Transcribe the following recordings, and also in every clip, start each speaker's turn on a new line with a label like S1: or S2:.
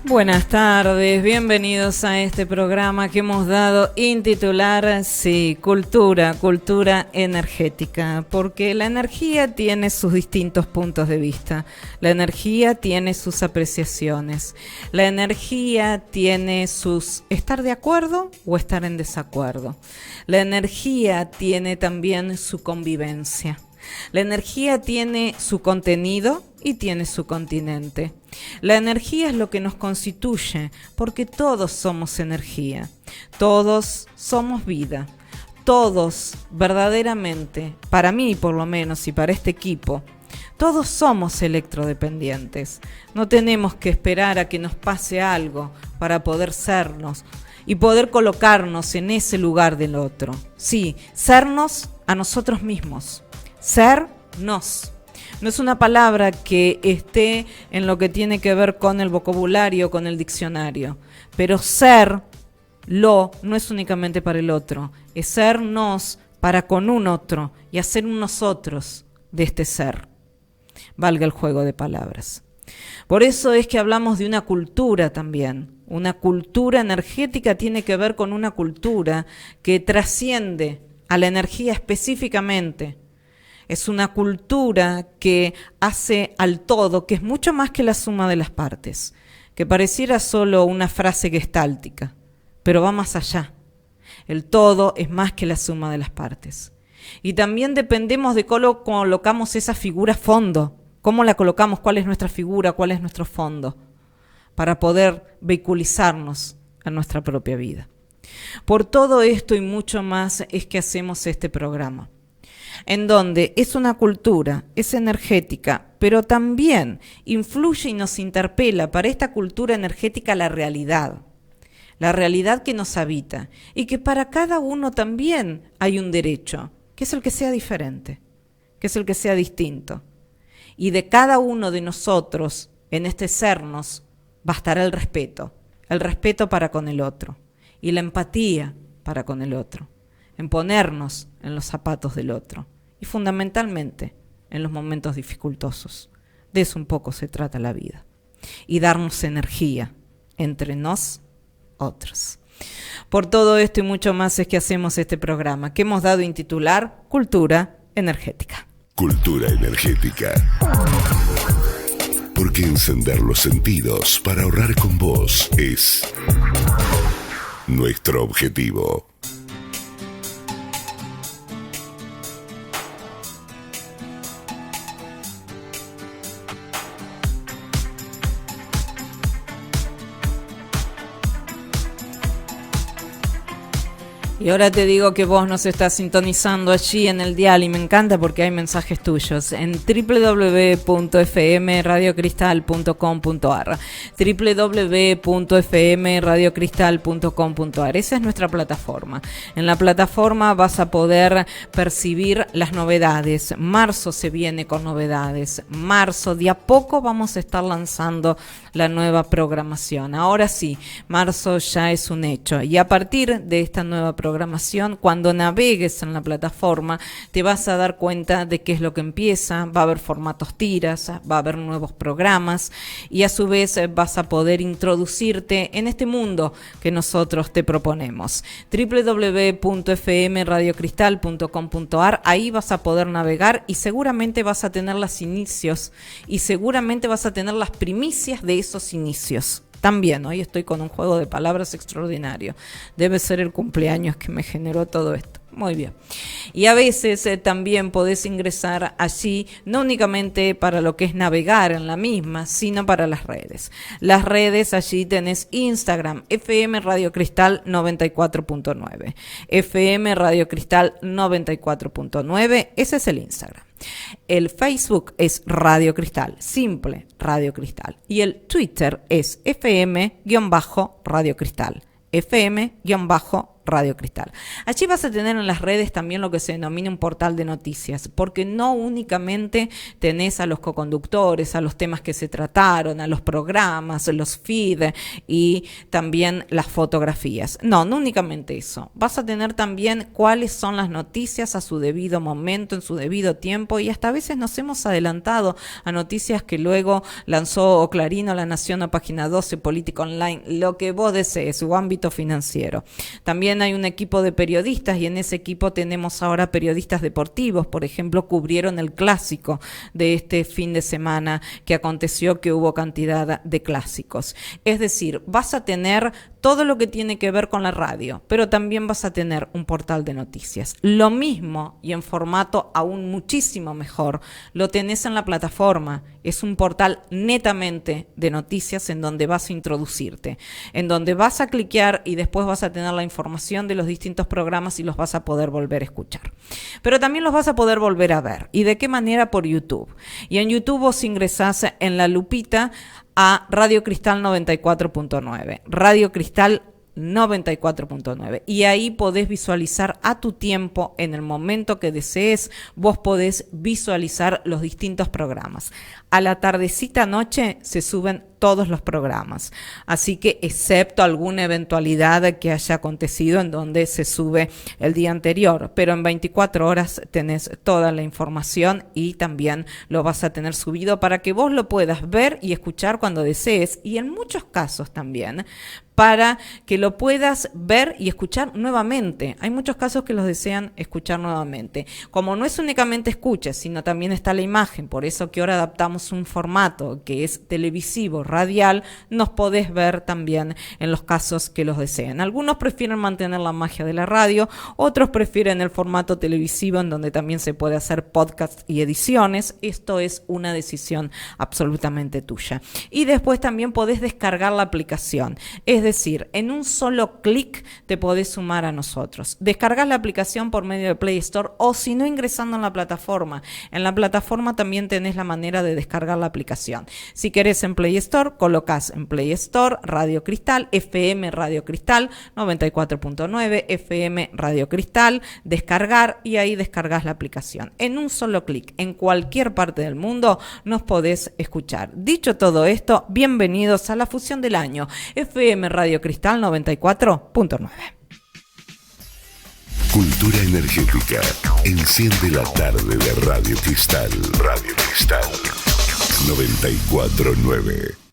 S1: Buenas tardes, bienvenidos a este programa que hemos dado intitular, sí, cultura energética, porque la energía tiene sus distintos puntos de vista, la energía tiene sus apreciaciones, la energía tiene sus estar de acuerdo o estar en desacuerdo, la energía tiene también su convivencia. La energía tiene su contenido y tiene su continente. La energía es lo que nos constituye, porque todos somos energía, todos somos vida, todos verdaderamente, para mí por lo menos y para este equipo, todos somos electrodependientes. No tenemos que esperar a que nos pase algo para poder sernos y poder colocarnos en ese lugar del otro. Sí, sernos a nosotros mismos. Sernos. No es una palabra que esté en lo que tiene que ver con el vocabulario, con el diccionario. Pero serlo no es únicamente para el otro. Es sernos para con un otro y hacer un nosotros de este ser. Valga el juego de palabras. Por eso es que hablamos de una cultura también. Una cultura energética tiene que ver con una cultura que trasciende a la energía específicamente. Es una cultura que hace al todo, que es mucho más que la suma de las partes, que pareciera solo una frase gestáltica, pero va más allá. El todo es más que la suma de las partes. Y también dependemos de cómo colocamos esa figura fondo, cómo la colocamos, cuál es nuestra figura, cuál es nuestro fondo, para poder vehiculizarnos a nuestra propia vida. Por todo esto y mucho más es que hacemos este programa, en donde es una cultura, es energética, pero también influye y nos interpela para esta cultura energética la realidad que nos habita, y que para cada uno también hay un derecho, que es el que sea diferente, que es el que sea distinto. Y de cada uno de nosotros, en este sernos, bastará el respeto para con el otro, y la empatía para con el otro, en ponernos en los zapatos del otro y fundamentalmente en los momentos dificultosos. De eso un poco se trata la vida y darnos energía entre nosotros. Por todo esto y mucho más es que hacemos este programa que hemos dado en titular Cultura Energética.
S2: Cultura Energética. Porque encender los sentidos para ahorrar con vos es nuestro objetivo.
S1: Y ahora te digo que vos nos estás sintonizando allí en el dial y me encanta porque hay mensajes tuyos en www.fmradiocristal.com.ar www.fmradiocristal.com.ar. Esa es nuestra plataforma. En la plataforma vas a poder percibir las novedades. Marzo se viene con novedades. Marzo, de a poco vamos a estar lanzando la nueva programación. Ahora sí, marzo ya es un hecho. Y a partir de esta nueva programación, cuando navegues en la plataforma, te vas a dar cuenta de qué es lo que empieza. Va a haber formatos tiras, va a haber nuevos programas y a su vez vas a poder introducirte en este mundo que nosotros te proponemos. www.fmradiocristal.com.ar. Ahí vas a poder navegar y seguramente vas a tener los inicios y seguramente vas a tener las primicias de esos inicios. También, hoy estoy con un juego de palabras extraordinario. Debe ser el cumpleaños que me generó todo esto. Muy bien. Y a veces también podés ingresar allí, no únicamente para lo que es navegar en la misma, sino para las redes. Las redes, allí tenés Instagram, FM Radio Cristal 94.9. FM Radio Cristal 94.9, ese es el Instagram. El Facebook es Radio Cristal, simple Radio Cristal. Y el Twitter es FM-Radio Cristal. FM-Radio Radio Cristal. Allí vas a tener en las redes también lo que se denomina un portal de noticias, porque no únicamente tenés a los coconductores, a los temas que se trataron, a los programas, los feed y también las fotografías. No únicamente eso. Vas a tener también cuáles son las noticias a su debido momento, en su debido tiempo, y hasta a veces nos hemos adelantado a noticias que luego lanzó Clarín o La Nación o Página 12, Política Online, lo que vos desees, su ámbito financiero. También hay un equipo de periodistas y en ese equipo tenemos ahora periodistas deportivos. Por ejemplo, cubrieron el clásico de este fin de semana que aconteció, que hubo cantidad de clásicos. Es decir, vas a tener todo lo que tiene que ver con la radio, pero también vas a tener un portal de noticias. Lo mismo y en formato aún muchísimo mejor, lo tenés en la plataforma. Es un portal netamente de noticias en donde vas a introducirte, en donde vas a cliquear y después vas a tener la información de los distintos programas y los vas a poder volver a escuchar. Pero también los vas a poder volver a ver. ¿Y de qué manera? Por YouTube. Y en YouTube vos ingresás en la lupita a Radio Cristal 94.9. Radio Cristal 94.9 y ahí podés visualizar a tu tiempo, en el momento que desees, vos podés visualizar los distintos programas. A la tardecita noche se suben todos los programas, así que excepto alguna eventualidad que haya acontecido en donde se sube el día anterior, pero en 24 horas tenés toda la información y también lo vas a tener subido para que vos lo puedas ver y escuchar cuando desees, y en muchos casos también para que lo puedas ver y escuchar nuevamente. Hay muchos casos que los desean escuchar nuevamente. Como no es únicamente escucha, sino también está la imagen, por eso que ahora adaptamos un formato que es televisivo, radial, nos podés ver también en los casos que los desean. Algunos prefieren mantener la magia de la radio, otros prefieren el formato televisivo en donde también se puede hacer podcast y ediciones. Esto es una decisión absolutamente tuya. Y después también podés descargar la aplicación. Es decir, en un solo clic te podés sumar a nosotros. Descargás la aplicación por medio de Play Store o si no, ingresando en la plataforma. En la plataforma también tenés la manera de descargar la aplicación. Si querés en Play Store, colocás en Play Store Radio Cristal, FM Radio Cristal 94.9, FM Radio Cristal, descargar y ahí descargás la aplicación. En un solo clic, en cualquier parte del mundo nos podés escuchar. Dicho todo esto, bienvenidos a la fusión del año. FM Radio Cristal 94.9.
S2: Cultura energética. Enciende la tarde de Radio Cristal. Radio Cristal 94.9.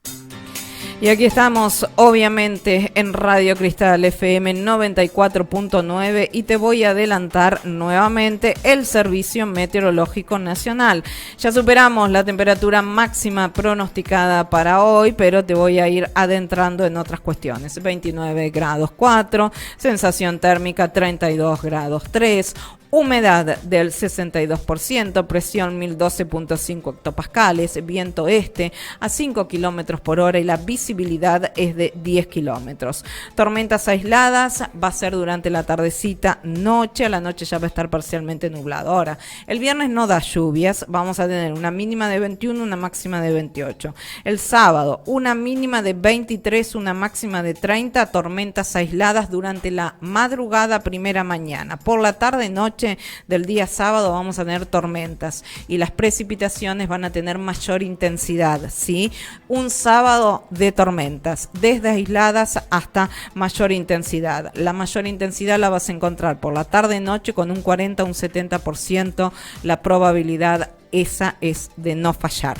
S1: Y aquí estamos, obviamente, en Radio Cristal FM 94.9 y te voy a adelantar nuevamente el Servicio Meteorológico Nacional. Ya superamos la temperatura máxima pronosticada para hoy, pero te voy a ir adentrando en otras cuestiones. 29 grados 4, sensación térmica 32 grados 3, humedad del 62%, presión 1012.5 hectopascales, viento este a 5 kilómetros por hora y la visibilidad es de 10 kilómetros. Tormentas aisladas va a ser durante la tardecita, noche, a la noche ya va a estar parcialmente nublado. Ahora, el viernes no da lluvias, vamos a tener una mínima de 21, una máxima de 28. El sábado, una mínima de 23, una máxima de 30, tormentas aisladas durante la madrugada, primera mañana. Por la tarde, noche del día sábado vamos a tener tormentas y las precipitaciones van a tener mayor intensidad, ¿sí? Un sábado de tormentas, desde aisladas hasta mayor intensidad. La mayor intensidad la vas a encontrar por la tarde-noche con un 40 a un 70% la probabilidad. Esa es de no fallar.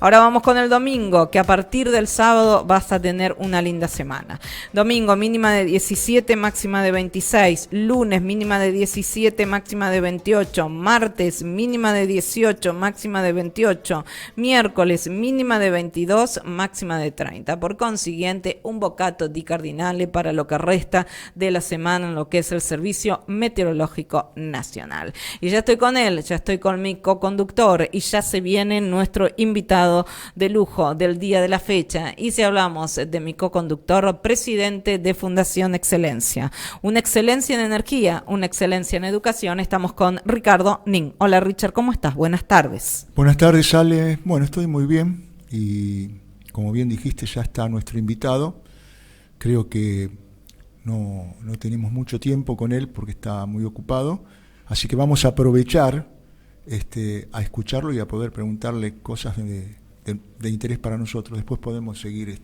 S1: Ahora vamos con el domingo, que a partir del sábado vas a tener una linda semana. Domingo, mínima de 17, máxima de 26. Lunes, mínima de 17, máxima de 28. Martes, mínima de 18, máxima de 28. Miércoles, mínima de 22, máxima de 30. Por consiguiente, un bocato di cardinale para lo que resta de la semana en lo que es el Servicio Meteorológico Nacional. Y ya estoy con él, ya estoy con mi coconductor, y ya se viene nuestro invitado de lujo del día de la fecha. Y si hablamos de mi coconductor, presidente de Fundación Excelencia, una excelencia en energía, una excelencia en educación, estamos con Ricardo Nin. Hola Richard, ¿cómo estás? Buenas tardes.
S3: Buenas tardes, Ale. Bueno, estoy muy bien y como bien dijiste, ya está nuestro invitado. Creo que no tenemos mucho tiempo con él porque está muy ocupado, así que vamos a aprovechar a escucharlo y a poder preguntarle cosas de interés para nosotros. Después podemos seguir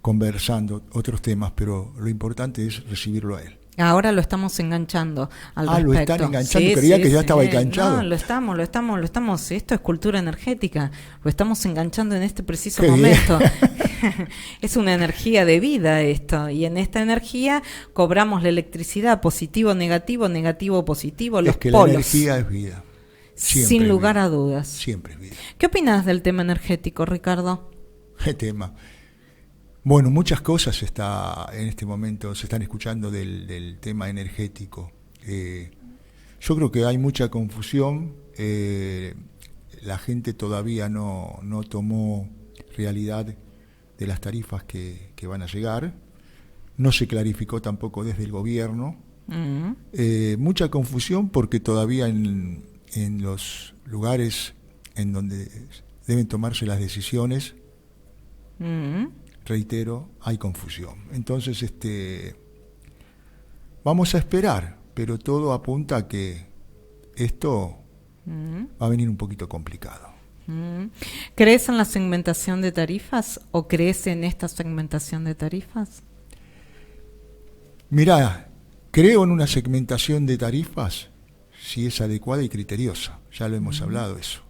S3: conversando otros temas, pero lo importante es recibirlo a él.
S1: Ahora lo estamos enganchando al respecto.
S3: Lo están enganchando, creía que ya estaba enganchado.
S1: No, lo estamos, esto es cultura energética, lo estamos enganchando en este preciso
S3: Qué
S1: momento. Es una energía de vida esto, y en esta energía cobramos la electricidad, positivo, negativo, negativo, positivo, los
S3: es que
S1: polos.
S3: La energía es vida. Siempre
S1: sin lugar
S3: vida.
S1: A dudas.
S3: Siempre es vida.
S1: ¿Qué opinas del tema energético, Ricardo?
S3: ¿Qué tema? Bueno, muchas cosas en este momento se están escuchando del tema energético. Yo creo que hay mucha confusión. La gente todavía no tomó realidad de las tarifas que van a llegar. No se clarificó tampoco desde el gobierno. Mucha confusión porque todavía en los lugares en donde deben tomarse las decisiones, reitero, hay confusión. Entonces, vamos a esperar, pero todo apunta a que esto va a venir un poquito complicado.
S1: ¿Crees en la segmentación de tarifas o crees en esta segmentación de tarifas?
S3: Mirá, creo en una segmentación de tarifas si es adecuada y criteriosa. Ya lo hemos hablado eso.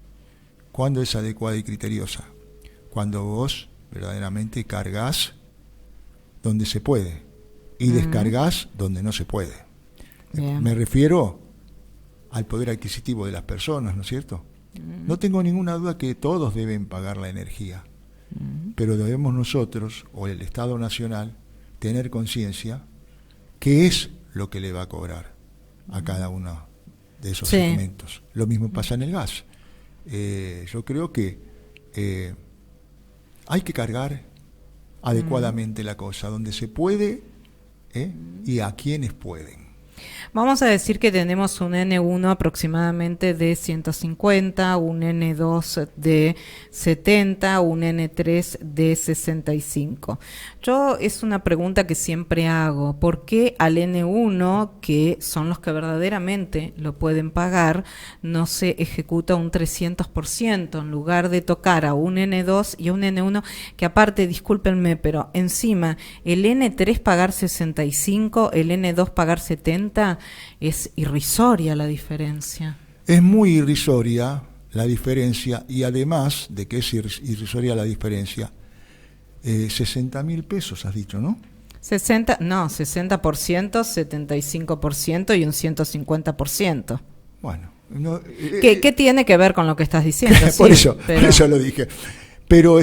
S3: ¿Cuándo es adecuada y criteriosa? Cuando vos verdaderamente cargas donde se puede y descargas donde no se puede. Bien. Me refiero al poder adquisitivo de las personas, ¿no es cierto? No tengo ninguna duda que todos deben pagar la energía, pero debemos nosotros, o el Estado Nacional, tener conciencia qué es lo que le va a cobrar a cada uno de esos segmentos. Lo mismo pasa en el gas. Yo creo que hay que cargar adecuadamente la cosa, donde se puede y a quienes pueden.
S1: Vamos a decir que tenemos un N1 aproximadamente de 150, un N2 de 70, un N3 de 65. Es una pregunta que siempre hago. ¿Por qué al N1, que son los que verdaderamente lo pueden pagar, no se ejecuta un 300% en lugar de tocar a un N2 y a un N1 que aparte, discúlpenme, pero encima el N3 pagar 65, el N2 pagar 70, es irrisoria la diferencia?
S3: Es muy irrisoria la diferencia, y además de que es irrisoria la diferencia, 60.000 pesos has dicho, ¿no?
S1: 60%, 75% y un 150%.
S3: Bueno.
S1: ¿Qué tiene que ver con lo que estás diciendo?
S3: Por eso lo dije. Pero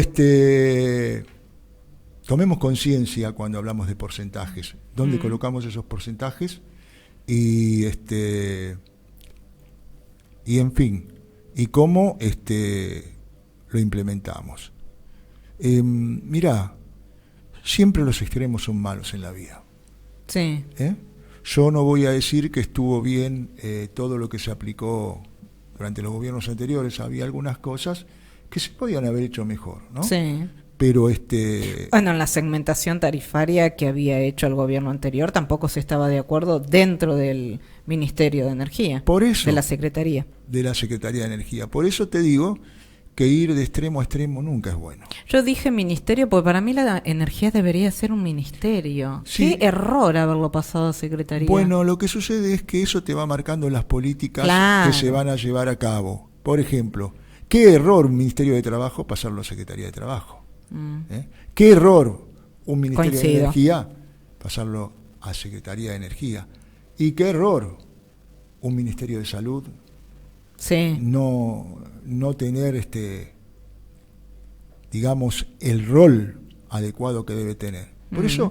S3: tomemos conciencia cuando hablamos de porcentajes. ¿Dónde colocamos esos porcentajes? Y en fin, y cómo lo implementamos. Mirá, siempre los extremos son malos en la vida.
S1: Sí.
S3: Yo no voy a decir que estuvo bien todo lo que se aplicó durante los gobiernos anteriores. Había algunas cosas que se podían haber hecho mejor, ¿no?
S1: Sí.
S3: Pero
S1: bueno, en la segmentación tarifaria que había hecho el gobierno anterior tampoco se estaba de acuerdo dentro del Ministerio de Energía.
S3: Por eso.
S1: De la Secretaría.
S3: De la Secretaría de Energía. Por eso te digo que ir de extremo a extremo nunca es bueno.
S1: Yo dije ministerio porque para mí la energía debería ser un ministerio.
S3: Sí.
S1: Qué error haberlo pasado a Secretaría.
S3: Bueno, lo que sucede es que eso te va marcando las políticas que se van a llevar a cabo. Por ejemplo, qué error un Ministerio de Trabajo pasarlo a Secretaría de Trabajo. Qué error un Ministerio de Energía pasarlo a Secretaría de Energía. Y qué error un Ministerio de Salud no tener digamos el rol adecuado que debe tener. Por eso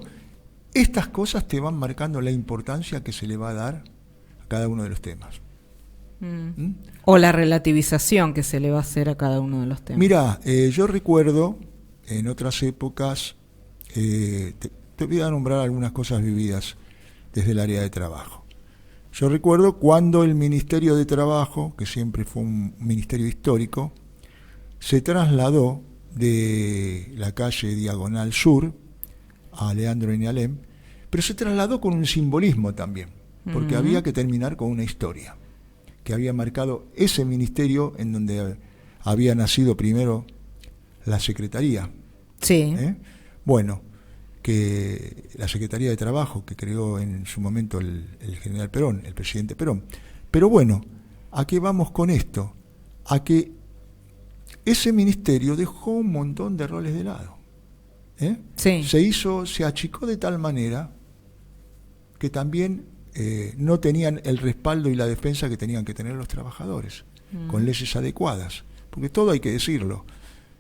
S3: estas cosas te van marcando la importancia que se le va a dar a cada uno de los temas.
S1: O la relativización que se le va a hacer a cada uno de los temas.
S3: Mira, yo recuerdo en otras épocas, te voy a nombrar algunas cosas vividas desde el área de trabajo. Yo recuerdo cuando el Ministerio de Trabajo, que siempre fue un ministerio histórico, se trasladó de la calle Diagonal Sur a Leandro y Alem pero se trasladó con un simbolismo también, porque había que terminar con una historia que había marcado ese ministerio en donde había nacido primero la Secretaría.
S1: Sí.
S3: Bueno, que la Secretaría de Trabajo que creó en su momento el general Perón, el presidente Perón. Pero bueno, ¿a qué vamos con esto? A que ese ministerio dejó un montón de roles de lado.
S1: Sí.
S3: Se achicó de tal manera que también no tenían el respaldo y la defensa que tenían que tener los trabajadores, con leyes adecuadas, porque todo hay que decirlo.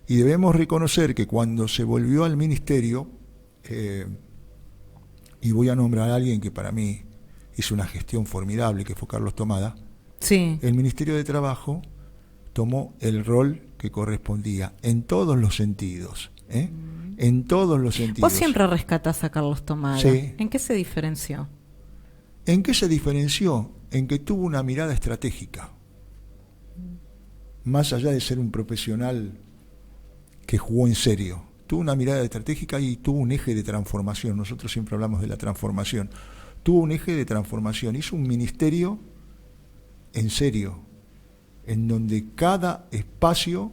S3: Y debemos reconocer que cuando se volvió al ministerio, y voy a nombrar a alguien que para mí hizo una gestión formidable, que fue Carlos Tomada,
S1: Sí.
S3: el Ministerio de Trabajo tomó el rol que correspondía en todos los sentidos. En todos los sentidos.
S1: Vos siempre rescatás a Carlos Tomada.
S3: Sí.
S1: ¿En qué se diferenció?
S3: ¿En qué se diferenció? En que tuvo una mirada estratégica. Más allá de ser un profesional que jugó en serio, tuvo una mirada estratégica y tuvo un eje de transformación. Nosotros siempre hablamos de la transformación. Tuvo un eje de transformación. Hizo un ministerio en serio, en donde cada espacio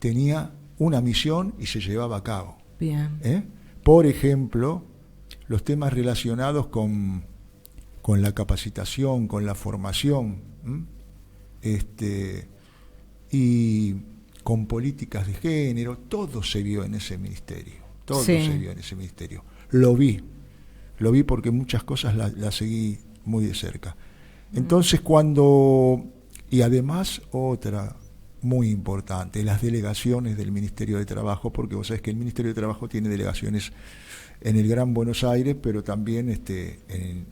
S3: tenía una misión y se llevaba a cabo.
S1: Bien.
S3: Por ejemplo, los temas relacionados con la capacitación, con la formación, y con políticas de género, todo se vio en ese ministerio. Todo
S1: Sí.
S3: se vio en ese ministerio. Lo vi porque muchas cosas las seguí muy de cerca. Entonces y además otra muy importante, las delegaciones del Ministerio de Trabajo, porque vos sabés que el Ministerio de Trabajo tiene delegaciones en el Gran Buenos Aires, pero también en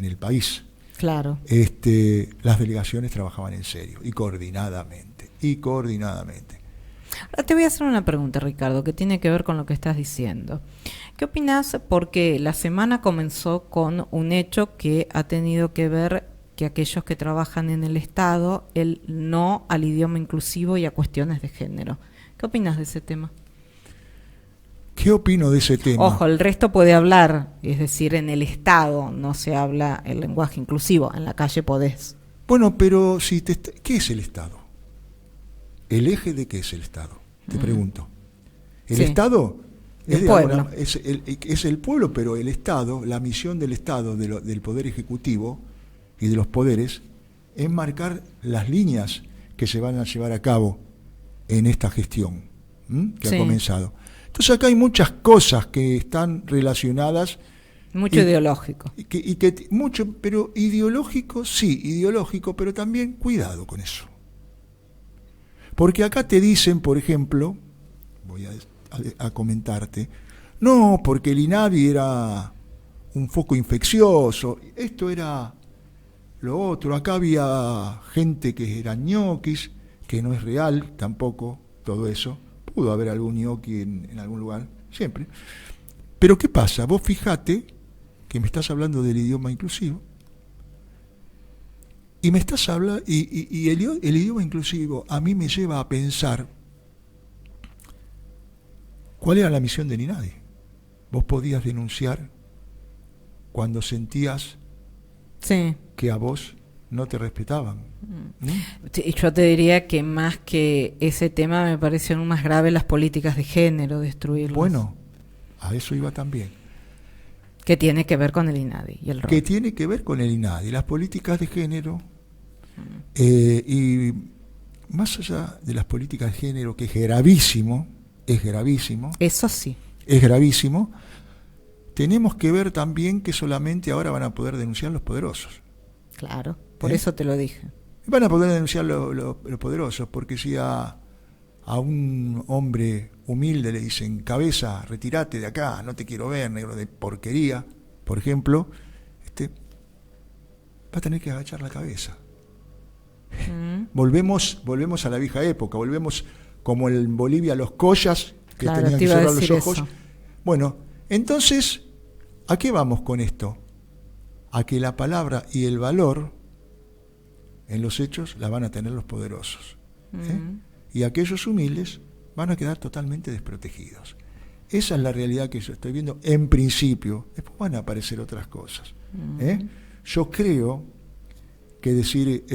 S3: el país.
S1: Claro.
S3: Las delegaciones trabajaban en serio y coordinadamente.
S1: Ahora te voy a hacer una pregunta, Ricardo, que tiene que ver con lo que estás diciendo. ¿Qué opinás? Porque la semana comenzó con un hecho que ha tenido que ver que aquellos que trabajan en el Estado, el no al idioma inclusivo y a cuestiones de género. ¿Qué opinás de ese tema?
S3: ¿Qué opino de ese tema?
S1: Ojo, el resto puede hablar, es decir, en el Estado no se habla el lenguaje inclusivo, en la calle podés.
S3: Bueno, pero ¿qué es el Estado? ¿El eje de qué es el Estado? Te pregunto. El
S1: Sí.
S3: Estado
S1: El pueblo.
S3: es el pueblo, pero el Estado, la misión del Estado, del Poder Ejecutivo y de los poderes, es marcar las líneas que se van a llevar a cabo en esta gestión que
S1: Sí.
S3: ha comenzado. Entonces acá hay muchas cosas que están relacionadas.
S1: Mucho ideológico.
S3: Mucho, pero ideológico, sí, ideológico, pero también cuidado con eso. Porque acá te dicen, por ejemplo, voy a comentarte, no, porque el INADI era un foco infeccioso, esto era lo otro, acá había gente que era ñoquis, que no es real tampoco todo eso, pudo haber algún ñoqui en algún lugar, siempre. Pero ¿qué pasa? Vos fíjate que me estás hablando del idioma inclusivo, y me estás hablando, y el idioma inclusivo a mí me lleva a pensar cuál era la misión del INADI. Vos podías denunciar cuando sentías
S1: Sí.
S3: que a vos no te respetaban.
S1: Y yo te diría que más que ese tema me parecieron más graves las políticas de género, destruirlas.
S3: Bueno, a eso iba también.
S1: Que tiene que ver con el INADI y el rol.
S3: Que tiene que ver con el INADI, las políticas de género, y más allá de las políticas de género, que es gravísimo,
S1: Eso sí.
S3: es gravísimo, tenemos que ver también que solamente ahora van a poder denunciar los poderosos.
S1: Claro, por eso te lo dije.
S3: Van a poder denunciar los poderosos, porque si a un hombre humilde le dicen, cabeza, retírate de acá, no te quiero ver, negro de porquería, por ejemplo, va a tener que agachar la cabeza. Volvemos a la vieja época, volvemos como en Bolivia los collas, que
S1: Claro,
S3: tenían
S1: te
S3: que
S1: iba a
S3: cerrar los
S1: decir
S3: ojos.
S1: eso.
S3: Bueno, entonces, ¿a qué vamos con esto? A que la palabra y el valor en los hechos la van a tener los poderosos. Y aquellos humildes van a quedar totalmente desprotegidos. Esa es la realidad que yo estoy viendo en principio. Después van a aparecer otras cosas. Yo creo que decir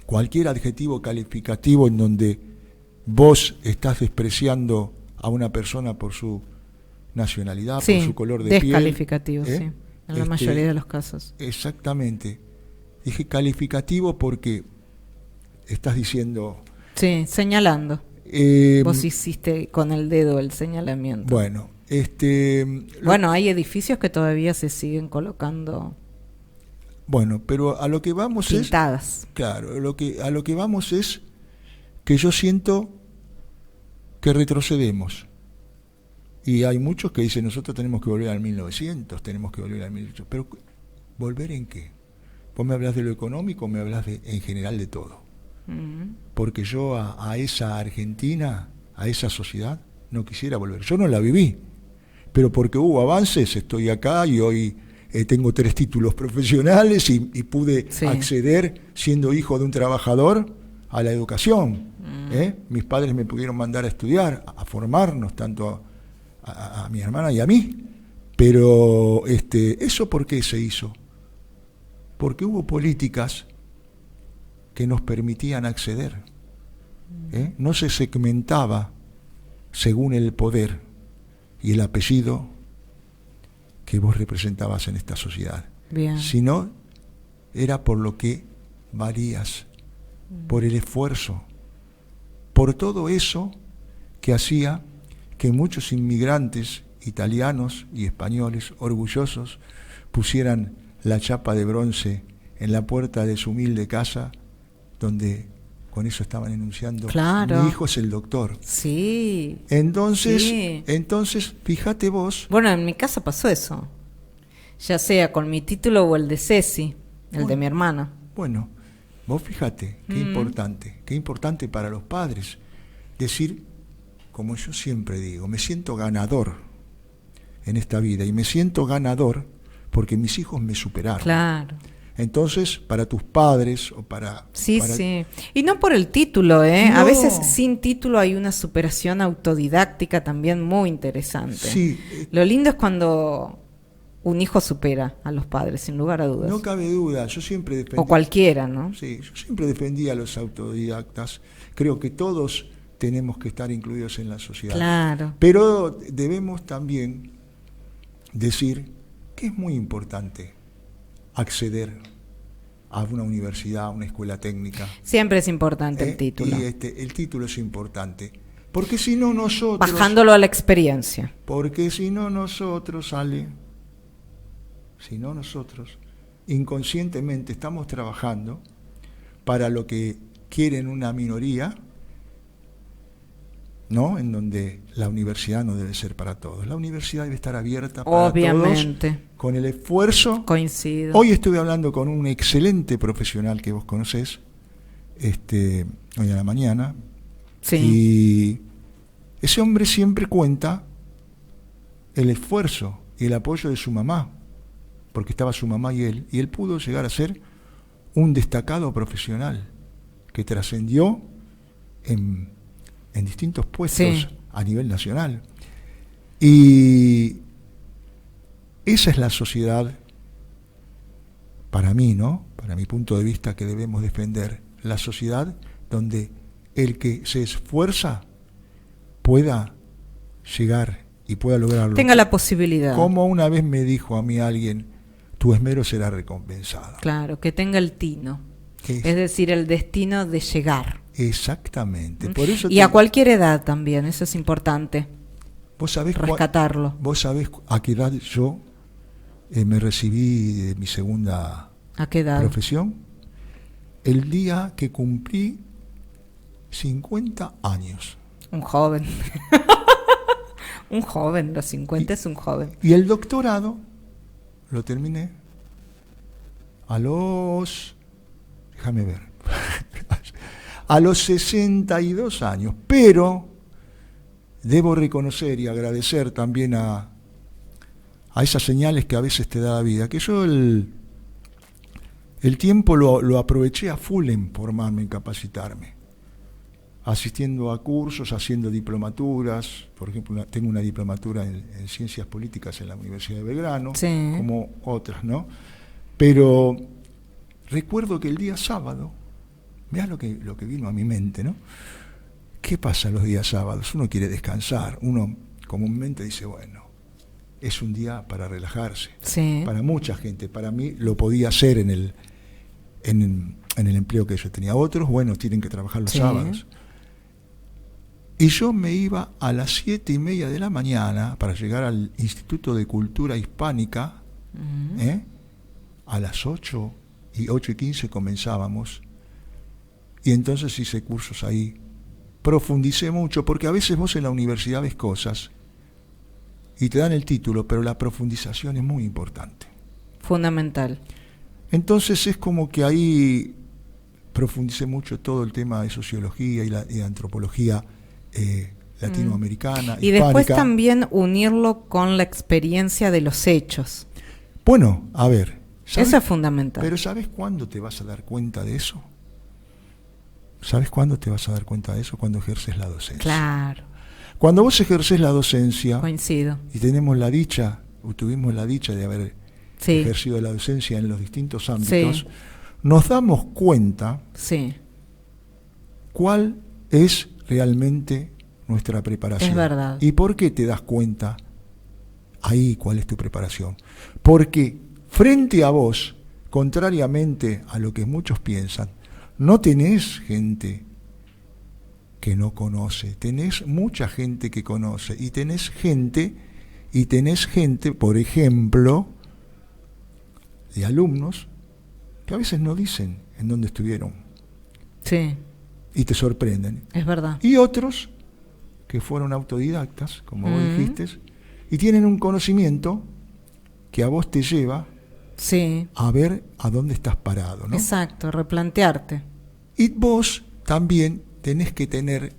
S3: cualquier adjetivo calificativo en donde vos estás despreciando a una persona por su nacionalidad, por su color de piel.
S1: Descalificativo, sí, en la mayoría de los casos.
S3: Exactamente. Dije calificativo porque estás diciendo...
S1: Sí, señalando. Vos hiciste con el dedo el señalamiento.
S3: Bueno,
S1: bueno, hay edificios que todavía se siguen colocando.
S3: Bueno, pero a lo que vamos
S1: pintadas.
S3: Claro, a lo que vamos es que yo siento que retrocedemos. Y hay muchos que dicen, nosotros tenemos que volver al 1900, tenemos que volver al 1800. Pero, ¿volver en qué? ¿Vos me hablas de lo económico o me hablas en general de todo? Porque yo a esa Argentina, a esa sociedad, no quisiera volver. Yo no la viví, pero porque hubo avances, estoy acá y hoy tengo 3 títulos profesionales y pude acceder, siendo hijo de un trabajador, a la educación. Mis padres me pudieron mandar a estudiar, a formarnos, tanto a mi hermana y a mí. Pero ¿eso por qué se hizo? Porque hubo políticas que nos permitían acceder. No se segmentaba según el poder y el apellido que vos representabas en esta sociedad.
S1: Bien.
S3: Sino era por lo que valías, por el esfuerzo, por todo eso que hacía que muchos inmigrantes italianos y españoles orgullosos pusieran la chapa de bronce en la puerta de su humilde casa, donde con eso estaban enunciando,
S1: claro,
S3: mi hijo es el doctor.
S1: Sí.
S3: Entonces, fíjate vos.
S1: Bueno, en mi casa pasó eso, ya sea con mi título o el de Ceci, el de mi hermana.
S3: Bueno, vos fíjate, qué importante para los padres decir, como yo siempre digo, me siento ganador en esta vida, y me siento ganador porque mis hijos me superaron.
S1: Claro.
S3: Entonces, para tus padres o para...
S1: Sí. Y no por el título, ¿eh? No. A veces sin título hay una superación autodidáctica también muy interesante.
S3: Sí.
S1: Lo lindo es cuando un hijo supera a los padres, sin lugar a dudas.
S3: No cabe duda, yo siempre defendí...
S1: O cualquiera, ¿no?
S3: Sí, yo siempre defendí a los autodidactas. Creo que todos tenemos que estar incluidos en la sociedad.
S1: Claro.
S3: Pero debemos también decir que es muy importante acceder a una universidad, a una escuela técnica.
S1: Siempre es importante el título.
S3: Y el título es importante. Porque si no nosotros...
S1: Bajándolo a la experiencia.
S3: Porque si no nosotros inconscientemente estamos trabajando para lo que quieren una minoría, ¿no? En donde la universidad no debe ser para todos. La universidad debe estar abierta para
S1: obviamente,
S3: todos, con el esfuerzo.
S1: Coincido.
S3: Hoy estuve hablando con un excelente profesional que vos conocés, hoy a la mañana,
S1: sí.
S3: Y ese hombre siempre cuenta el esfuerzo y el apoyo de su mamá, porque estaba su mamá y él pudo llegar a ser un destacado profesional que trascendió en distintos puestos, sí, a nivel nacional. Y esa es la sociedad, para mí, ¿no? Para mi punto de vista, que debemos defender. La sociedad donde el que se esfuerza pueda llegar y pueda lograrlo.
S1: Tenga la posibilidad.
S3: Como una vez me dijo a mí alguien, tu esmero será recompensado.
S1: Claro, que tenga el tino. Es decir, el destino de llegar.
S3: Exactamente. Por eso
S1: y a cualquier edad también, eso es importante.
S3: ¿Vos sabés
S1: rescatarlo?
S3: ¿Vos sabés a qué edad yo me recibí de mi segunda profesión? El día que cumplí 50 años.
S1: Un joven. Un joven, los 50 es un joven.
S3: Y el doctorado lo terminé a los... Déjame ver. A los 62 años, pero debo reconocer y agradecer también a esas señales que a veces te da la vida, que yo el tiempo lo aproveché a full en formarme, en capacitarme. asistiendo a cursos, haciendo diplomaturas. Por ejemplo, tengo una diplomatura en Ciencias Políticas en la Universidad de Belgrano,
S1: sí,
S3: como otras, ¿no? Pero recuerdo que el día sábado, mirá lo que vino a mi mente, ¿no? ¿Qué pasa los días sábados? Uno quiere descansar, uno comúnmente dice, bueno, es un día para relajarse.
S1: sí.
S3: Para mucha gente, para mí lo podía hacer en el empleo que yo tenía. Otros, bueno, tienen que trabajar los
S1: Sí.
S3: sábados. Y yo me iba a las 7:30 de la mañana para llegar al Instituto de Cultura Hispánica, a las 8 y 8:15 comenzábamos, y entonces hice cursos ahí, profundicé mucho, porque a veces vos en la universidad ves cosas y te dan el título, pero la profundización es muy importante.
S1: Fundamental.
S3: Entonces es como que ahí profundicé mucho todo el tema de sociología y de antropología latinoamericana,
S1: Y
S3: hispánica.
S1: después también unirlo con la experiencia de los hechos.
S3: Bueno, a ver, ¿sabes?
S1: Eso es fundamental.
S3: Pero ¿sabes cuándo te vas a dar cuenta de eso? ¿Sabes cuándo te vas a dar cuenta de eso? Cuando ejerces la docencia.
S1: Claro,
S3: Cuando vos ejerces la docencia,
S1: coincido.
S3: y tuvimos la dicha de haber
S1: Sí,
S3: ejercido la docencia en los distintos ámbitos,
S1: Sí.
S3: nos damos cuenta
S1: sí,
S3: cuál es realmente nuestra preparación.
S1: es verdad.
S3: ¿Y por qué te das cuenta ahí cuál es tu preparación? Porque frente a vos, contrariamente a lo que muchos piensan, no tenés gente que no conoce, tenés mucha gente que conoce, y tenés gente, por ejemplo, de alumnos que a veces no dicen en dónde estuvieron
S1: Sí,
S3: y te sorprenden.
S1: es verdad.
S3: Y otros que fueron autodidactas, como vos dijiste, y tienen un conocimiento que a vos te lleva
S1: Sí,
S3: a ver a dónde estás parado, ¿no?
S1: exacto, replantearte.
S3: Y vos también tenés que tener,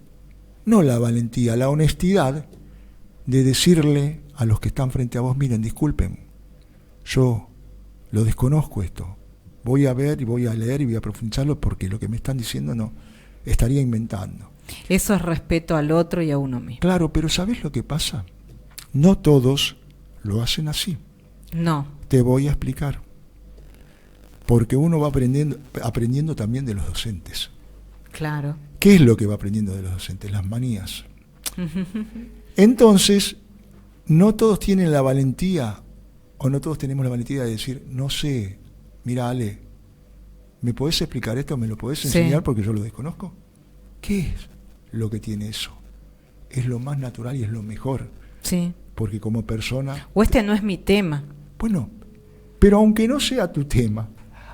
S3: no la valentía, la honestidad de decirle a los que están frente a vos, miren, disculpen, yo lo desconozco esto, voy a ver y voy a leer y voy a profundizarlo porque lo que me están diciendo no, estaría inventando.
S1: Eso es respeto al otro y a uno mismo.
S3: Claro, pero ¿sabés lo que pasa? No todos lo hacen así.
S1: No,
S3: Te voy a explicar. Porque uno va aprendiendo también de los docentes.
S1: claro.
S3: ¿Qué es lo que va aprendiendo de los docentes? Las manías. Entonces, no todos tienen la valentía, o no todos tenemos la valentía de decir, no sé, mira Ale, ¿me podés explicar esto? ¿Me lo podés enseñar
S1: Sí.
S3: porque yo lo desconozco? ¿Qué es lo que tiene eso? Es lo más natural y es lo mejor,
S1: Sí.
S3: porque como persona,
S1: O este no es mi tema.
S3: bueno, pero aunque no sea tu tema,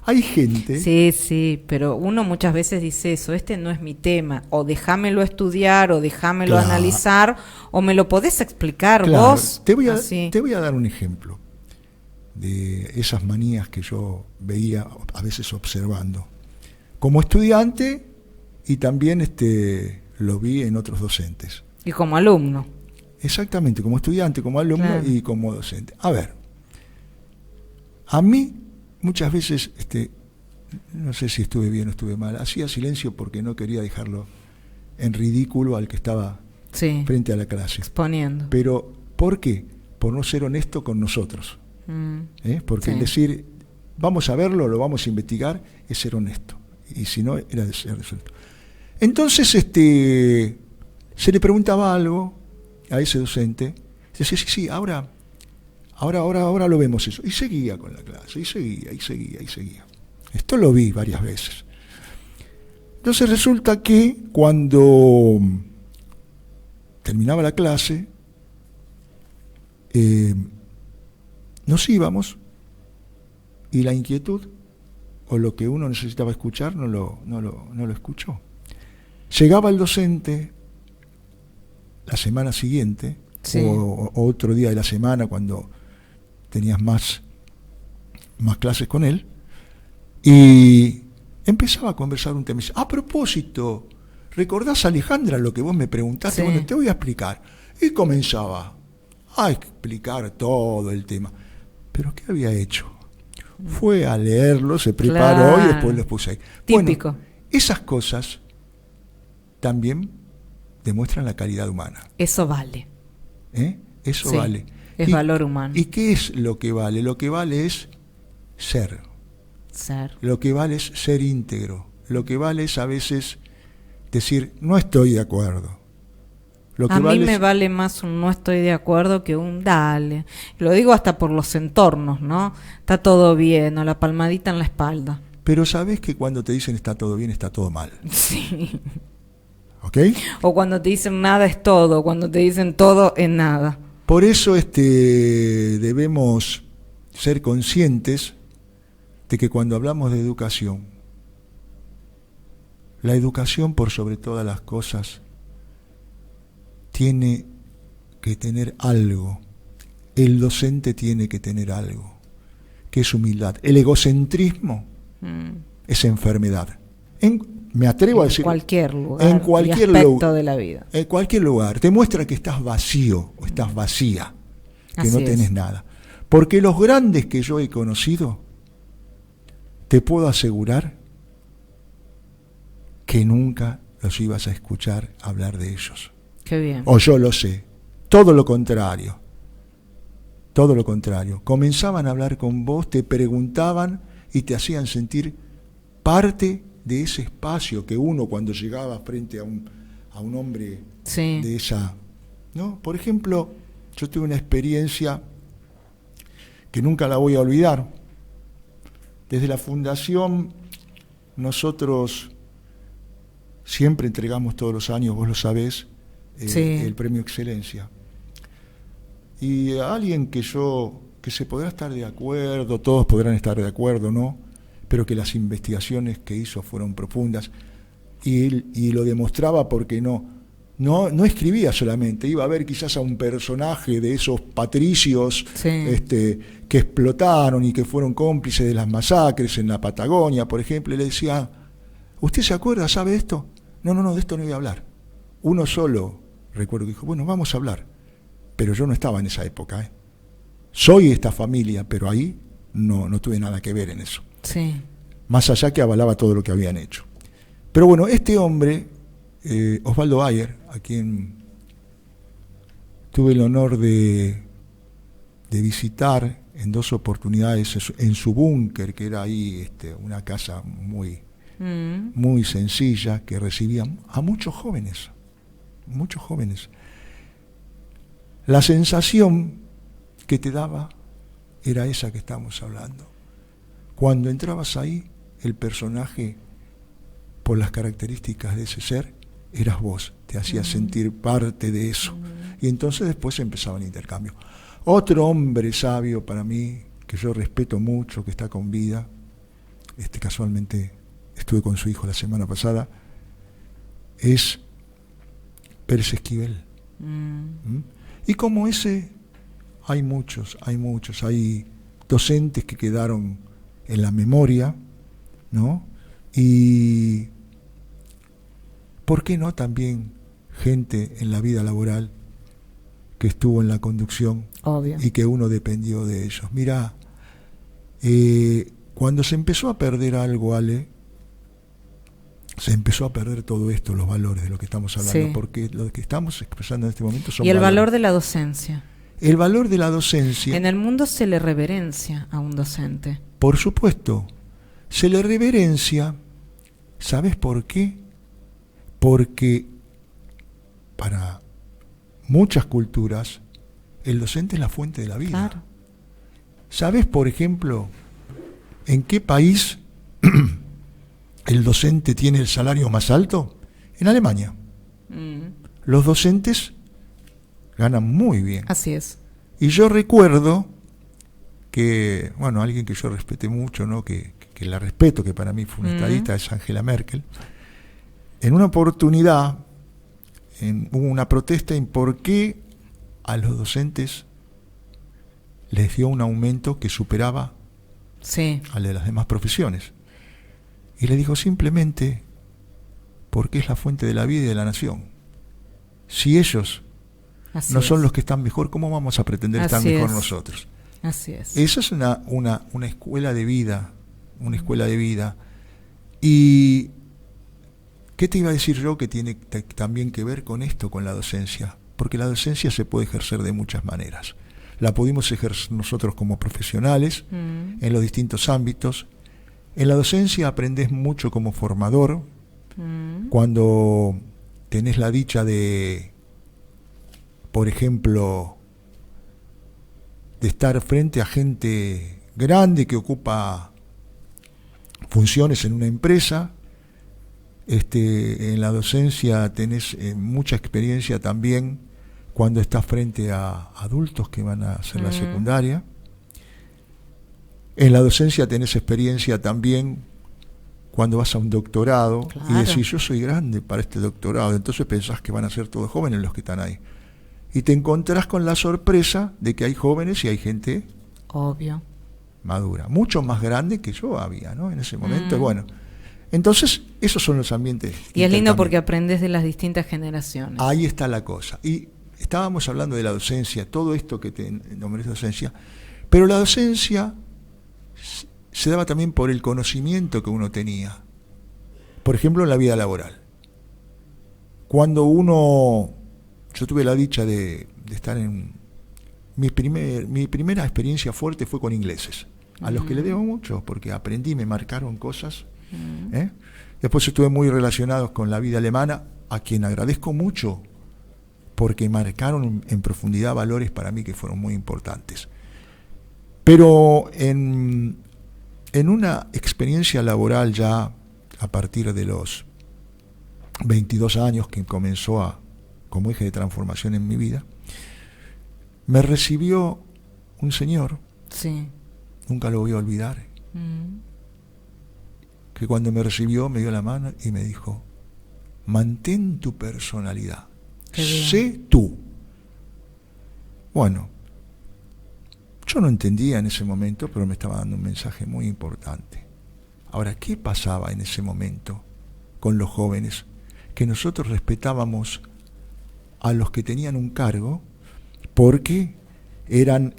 S3: hay gente...
S1: Sí, sí, pero uno muchas veces dice eso, este no es mi tema, o déjamelo estudiar, o déjamelo
S3: Claro.
S1: analizar, o me lo podés explicar
S3: Claro,
S1: vos.
S3: te voy
S1: Así.
S3: a dar un ejemplo de esas manías que yo veía a veces observando como estudiante, y también lo vi en otros docentes.
S1: Y como alumno.
S3: Exactamente, como estudiante, como alumno,
S1: Claro.
S3: y como docente. A ver, a mí muchas veces, no sé si estuve bien o estuve mal, hacía silencio porque no quería dejarlo en ridículo al que estaba
S1: Sí,
S3: frente a la clase.
S1: exponiendo.
S3: Pero, ¿por qué? Por no ser honesto con nosotros. Porque
S1: Sí.
S3: el decir, vamos a verlo, lo vamos a investigar, es ser honesto. Y si no, era de ser deshonesto. Entonces, se le preguntaba algo a ese docente, y decía, sí, ahora lo vemos eso. Y seguía con la clase, y seguía. Esto lo vi varias veces. Entonces resulta que cuando terminaba la clase, nos íbamos, y la inquietud o lo que uno necesitaba escuchar no lo escuchó. Llegaba el docente la semana siguiente,
S1: Sí.
S3: o otro día de la semana cuando tenías más clases con él, y empezaba a conversar un tema. A propósito, ¿recordás, Alejandra, lo que vos me preguntaste?
S1: Sí.
S3: Bueno, te voy a explicar. Y comenzaba a explicar todo el tema. ¿Pero qué había hecho? Fue a leerlo, se preparó,
S1: Claro.
S3: y después lo puse ahí.
S1: Típico.
S3: Bueno, esas cosas también demuestran la calidad humana.
S1: Eso vale.
S3: Eso
S1: Sí,
S3: vale.
S1: es valor humano.
S3: ¿Y qué es lo que vale? Lo que vale es ser. Lo que vale es ser íntegro. Lo que vale es a veces decir, no estoy de acuerdo. Lo que
S1: a mí
S3: vale
S1: me vale más un no estoy de acuerdo que un dale. Lo digo hasta por los entornos, ¿no? Está todo bien, o la palmadita en la espalda.
S3: Pero sabes que cuando te dicen está todo bien, está todo mal.
S1: Sí.
S3: ¿Ok?
S1: O cuando te dicen nada es todo, cuando te dicen todo es nada.
S3: Por eso debemos ser conscientes de que cuando hablamos de educación, la educación por sobre todas las cosas tiene que tener algo. El docente tiene que tener algo, que es humildad. El egocentrismo es enfermedad. Me atrevo a decir,
S1: cualquier lugar,
S3: en cualquier
S1: aspecto de la vida.
S3: En cualquier lugar. Te muestra que estás vacío o estás vacía, que
S1: Así
S3: no tenés nada. Porque los grandes que yo he conocido, te puedo asegurar que nunca los ibas a escuchar hablar de ellos.
S1: Qué bien.
S3: O yo lo sé. Todo lo contrario. Todo lo contrario. Comenzaban a hablar con vos, te preguntaban y te hacían sentir parte de ese espacio que uno cuando llegaba frente a un hombre de esa, ¿no? Por ejemplo, yo tuve una experiencia que nunca la voy a olvidar. Desde la fundación nosotros siempre entregamos todos los años, vos lo sabés, el premio Excelencia. Y a alguien que se podrá estar de acuerdo, todos podrán estar de acuerdo, ¿no? Pero que las investigaciones que hizo fueron profundas y lo demostraba porque no escribía solamente, iba a ver quizás a un personaje de esos patricios que explotaron y que fueron cómplices de las masacres en la Patagonia, por ejemplo, y le decía, ¿usted se acuerda, sabe esto? No, de esto no voy a hablar. Uno solo, recuerdo que dijo, bueno, vamos a hablar, pero yo no estaba en esa época, Soy esta familia, pero ahí no tuve nada que ver en eso.
S1: Sí.
S3: Más allá que avalaba todo lo que habían hecho. Pero bueno, este hombre, Osvaldo Bayer, a quien tuve el honor de visitar en 2 oportunidades en su búnker, que era ahí una casa muy sencilla, que recibía a muchos jóvenes. La sensación que te daba era esa que estamos hablando. Cuando entrabas ahí, el personaje, por las características de ese ser, eras vos, te hacías sentir parte de eso. Y entonces después empezaba el intercambio. Otro hombre sabio para mí, que yo respeto mucho, que está con vida, casualmente estuve con su hijo la semana pasada, es Pérez Esquivel. Y como ese, hay muchos, hay docentes que quedaron en la memoria, ¿no? Y ¿por qué no también gente en la vida laboral que estuvo en la conducción? Obvio. Y que uno dependió de ellos? Mirá, cuando se empezó a perder algo, Ale, se empezó a perder todo esto, los valores de lo que estamos hablando, porque lo que estamos expresando en este momento son
S1: y el
S3: valores.
S1: Valor de la docencia. El valor de la docencia. En el mundo se le reverencia a un docente.
S3: Por supuesto, se le reverencia. ¿Sabes por qué? Porque para muchas culturas el docente es la fuente de la vida. Claro. ¿Sabes, por ejemplo, en qué país el docente tiene el salario más alto? En Alemania. Los docentes ganan muy bien.
S1: Así es.
S3: Y yo recuerdo que, bueno, alguien que yo respete mucho, ¿no? que la respeto, que para mí fue una estadista, es Angela Merkel. En una oportunidad hubo una protesta en por qué a los docentes les dio un aumento que superaba al de las demás profesiones. Y le dijo simplemente porque es la fuente de la vida y de la nación. Si ellos no son los que están mejor, ¿cómo vamos a pretender estar mejor nosotros?
S1: Así es.
S3: Esa es una escuela de vida, y ¿Qué te iba a decir yo que tiene también que ver con esto, con la docencia? Porque la docencia se puede ejercer de muchas maneras. La pudimos ejercer nosotros como profesionales en los distintos ámbitos. En la docencia aprendés mucho como formador, cuando tenés la dicha de, por ejemplo, de estar frente a gente grande que ocupa funciones en una empresa. En la docencia tenés mucha experiencia también cuando estás frente a adultos que van a hacer la secundaria. En la docencia tenés experiencia también cuando vas a un doctorado, claro, y decís, yo soy grande para este doctorado, entonces pensás que van a ser todos jóvenes los que están ahí. Y te encontrás con la sorpresa de que hay jóvenes y hay gente
S1: obvio
S3: madura, mucho más grande que yo había, ¿no? En ese momento, bueno. Entonces, esos son los ambientes.
S1: Y es lindo porque aprendes de las distintas generaciones.
S3: Ahí está la cosa. Y estábamos hablando de la docencia, todo esto que te nombré de docencia, pero la docencia se daba también por el conocimiento que uno tenía. Por ejemplo, en la vida laboral. Cuando yo tuve la dicha de estar en... Mi primera experiencia fuerte fue con ingleses, a los que le debo mucho, porque aprendí, me marcaron cosas. Después estuve muy relacionado con la vida alemana, a quien agradezco mucho, porque marcaron en profundidad valores para mí que fueron muy importantes. Pero en una experiencia laboral ya a partir de los 22 años, que comenzó como eje de transformación en mi vida, me recibió un señor,
S1: sí,
S3: nunca lo voy a olvidar, que cuando me recibió me dio la mano y me dijo, mantén tu personalidad, sé tú. Bueno, yo no entendía en ese momento, pero me estaba dando un mensaje muy importante. Ahora, ¿qué pasaba en ese momento con los jóvenes? Que nosotros respetábamos a los que tenían un cargo porque eran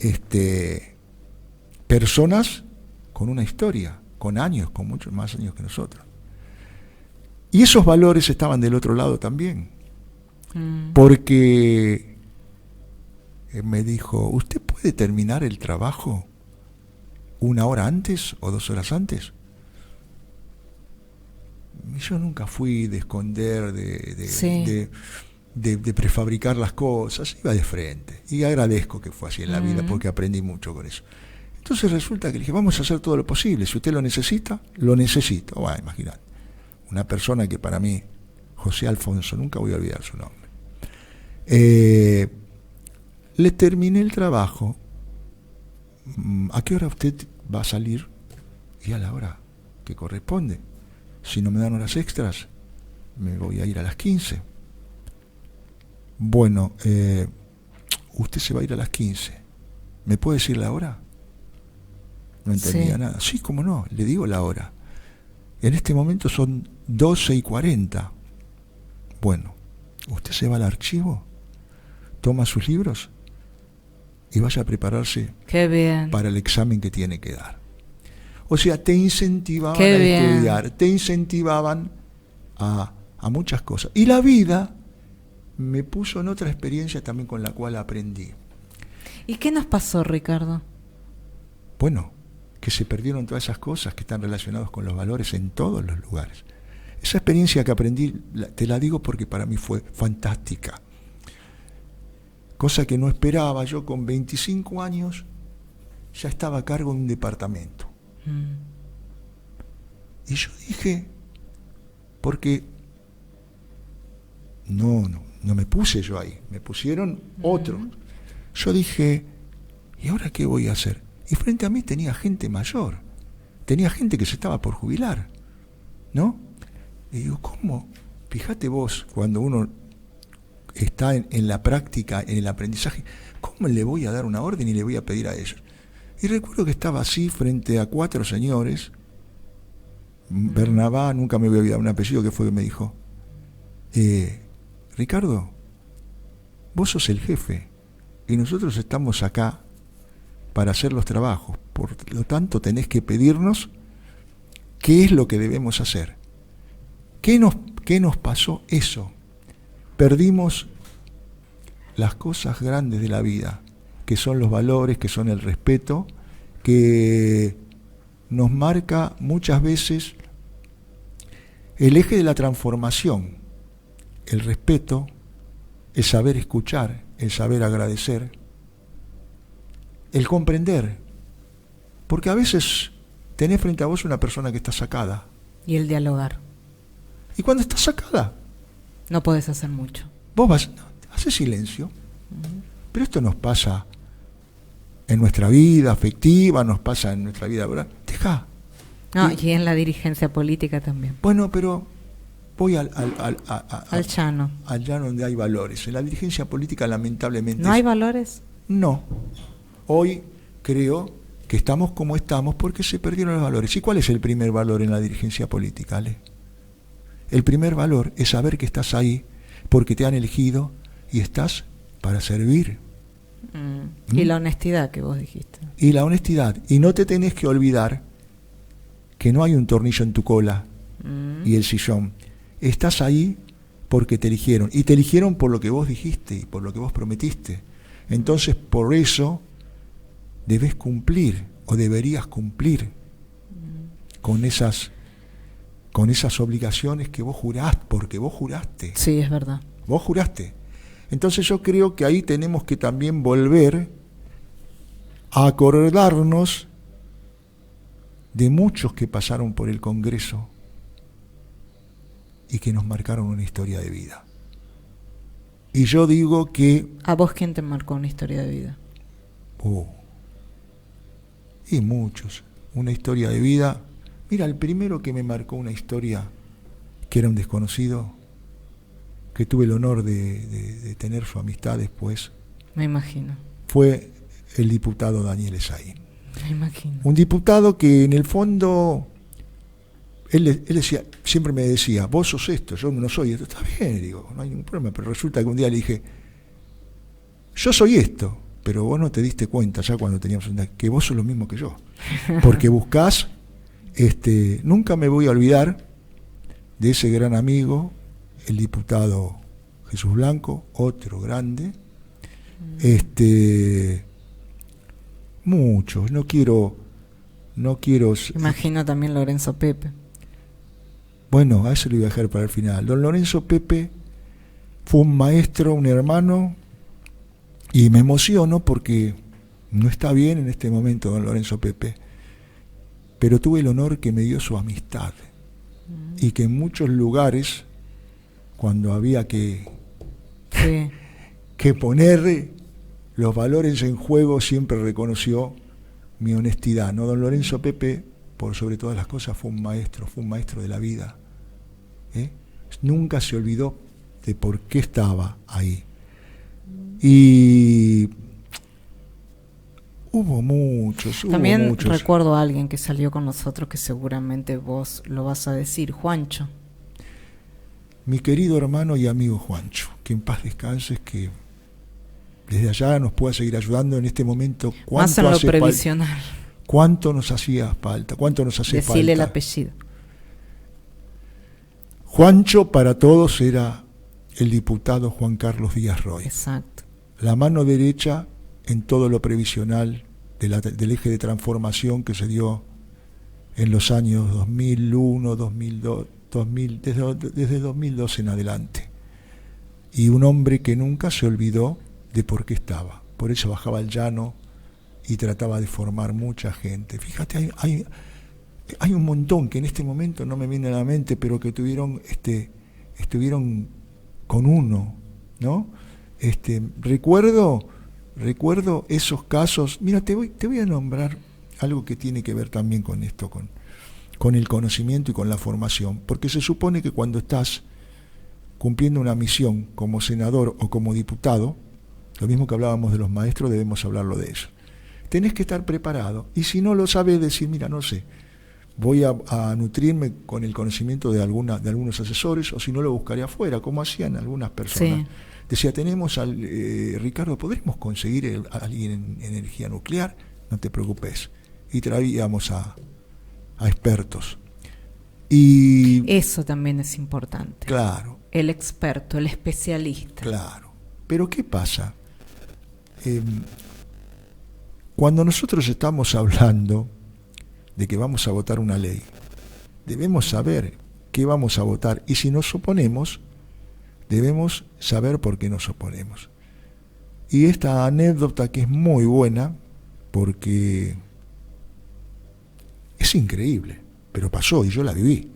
S3: personas con una historia, con años, con muchos más años que nosotros. Y esos valores estaban del otro lado también, porque me dijo, ¿usted puede terminar el trabajo 1 hora antes o 2 horas antes? Y yo nunca fui de esconder, de prefabricar las cosas, iba de frente. Y agradezco que fue así en la vida, porque aprendí mucho con eso. Entonces resulta que le dije, vamos a hacer todo lo posible. Si usted lo necesita, lo necesito. Bueno, imaginad, una persona que para mí, José Alfonso, nunca voy a olvidar su nombre. Le terminé el trabajo. ¿A qué hora usted va a salir? Y a la hora que corresponde. Si no me dan horas extras, me voy a ir a las 15. Bueno, usted se va a ir a las 15. ¿Me puede decir la hora? No entendía nada. Sí, cómo no, le digo la hora. En este momento son 12:40. Bueno, usted se va al archivo, toma sus libros y vaya a prepararse para el examen que tiene que dar. O sea, te incentivaban a estudiar, te incentivaban a muchas cosas. Y la vida me puso en otra experiencia también con la cual aprendí.
S1: ¿Y qué nos pasó, Ricardo?
S3: Bueno, que se perdieron todas esas cosas que están relacionadas con los valores en todos los lugares. Esa experiencia que aprendí, te la digo porque para mí fue fantástica. Cosa que no esperaba. Yo con 25 años ya estaba a cargo de un departamento. Y yo dije, porque no me puse yo ahí, me pusieron otros. Yo dije, ¿y ahora qué voy a hacer? Y frente a mí tenía gente mayor, tenía gente que se estaba por jubilar, ¿no? Y digo, ¿cómo? Fíjate vos, cuando uno está en la práctica, en el aprendizaje, ¿cómo le voy a dar una orden y le voy a pedir a ellos? Y recuerdo que estaba así frente a 4 señores. Bernabá, nunca me voy a olvidar un apellido que fue que me dijo, Ricardo, vos sos el jefe y nosotros estamos acá para hacer los trabajos, por lo tanto tenés que pedirnos qué es lo que debemos hacer, qué ¿Qué nos pasó? Eso. Perdimos las cosas grandes de la vida, que son los valores, que son el respeto, que nos marca muchas veces el eje de la transformación, el respeto, el saber escuchar, el saber agradecer, el comprender, porque a veces tenés frente a vos una persona que está sacada.
S1: Y el dialogar.
S3: Y cuando estás sacada,
S1: no podés hacer mucho.
S3: Vos vas, haces silencio. Pero esto nos pasa en nuestra vida afectiva, nos pasa en nuestra vida, ¿verdad? Deja.
S1: No, y en la dirigencia política también.
S3: Bueno, pero voy al
S1: llano.
S3: Al llano donde hay valores. En la dirigencia política, lamentablemente.
S1: ¿No hay valores?
S3: No. Hoy creo que estamos como estamos porque se perdieron los valores. ¿Y cuál es el primer valor en la dirigencia política, Ale? El primer valor es saber que estás ahí porque te han elegido y estás para servir.
S1: Y la honestidad que vos dijiste.
S3: Y la honestidad. Y no te tenés que olvidar que no hay un tornillo en tu cola y el sillón. Estás ahí porque te eligieron. Y te eligieron por lo que vos dijiste y por lo que vos prometiste. Entonces, por eso debes cumplir o deberías cumplir con esas obligaciones que vos juraste, porque vos juraste.
S1: Sí, es verdad.
S3: Vos juraste. Entonces yo creo que ahí tenemos que también volver a acordarnos de muchos que pasaron por el Congreso y que nos marcaron una historia de vida. Y yo digo que...
S1: ¿A vos quién te marcó una historia de vida?
S3: Y muchos. Una historia de vida. Mira, el primero que me marcó una historia que era un desconocido, que tuve el honor de tener su amistad después.
S1: Me imagino.
S3: Fue el diputado Daniel Esaín.
S1: Me imagino.
S3: Un diputado que en el fondo, él decía, siempre me decía, vos sos esto, yo no soy esto. Está bien, digo, no hay ningún problema, pero resulta que un día le dije, yo soy esto, pero vos no te diste cuenta ya cuando teníamos que vos sos lo mismo que yo. Porque buscás, nunca me voy a olvidar de ese gran amigo, el diputado Jesús Blanco, otro grande, muchos, no quiero.
S1: Imagino también Lorenzo Pepe.
S3: Bueno, a eso lo iba a dejar para el final. Don Lorenzo Pepe fue un maestro, un hermano, y me emociono porque no está bien en este momento don Lorenzo Pepe, pero tuve el honor que me dio su amistad, y que en muchos lugares, cuando había que poner los valores en juego, siempre reconoció mi honestidad, ¿no? Don Lorenzo Pepe, por sobre todas las cosas, fue un maestro de la vida. Nunca se olvidó de por qué estaba ahí. Y hubo muchos.
S1: También recuerdo a alguien que salió con nosotros que seguramente vos lo vas a decir, Juancho.
S3: Mi querido hermano y amigo Juancho, que en paz descanses, que desde allá nos pueda seguir ayudando en este momento.
S1: Más en lo previsional.
S3: ¿Cuánto nos hacía falta? ¿Cuánto nos hace falta?
S1: Decile el apellido.
S3: Juancho para todos era el diputado Juan Carlos Díaz Roy.
S1: Exacto. La
S3: mano derecha en todo lo previsional del eje de transformación que se dio en los años 2001, 2002, desde 2002 en adelante. Y un hombre que nunca se olvidó de por qué estaba. Por eso bajaba al llano y trataba de formar mucha gente. Fíjate, hay un montón que en este momento no me viene a la mente, pero que estuvieron con uno, ¿no? Recuerdo esos casos. Mira, te voy a nombrar algo que tiene que ver también con esto, con el conocimiento y con la formación, porque se supone que cuando estás cumpliendo una misión como senador o como diputado, lo mismo que hablábamos de los maestros, debemos hablarlo de eso. Tenés que estar preparado, y si no lo sabes, decir, mira, no sé, voy a nutrirme con el conocimiento de algunos asesores, o si no lo buscaré afuera, como hacían algunas personas. Sí. Decía, tenemos al Ricardo, ¿podremos conseguir a alguien en energía nuclear? No te preocupes. Y traíamos a expertos. Y
S1: eso también es importante.
S3: claro,
S1: El experto, el especialista.
S3: claro. Pero ¿qué pasa? Cuando nosotros estamos hablando de que vamos a votar una ley, debemos saber qué vamos a votar, y si nos oponemos, debemos saber por qué nos oponemos. Y esta anécdota, que es muy buena, porque es increíble, pero pasó y yo la viví.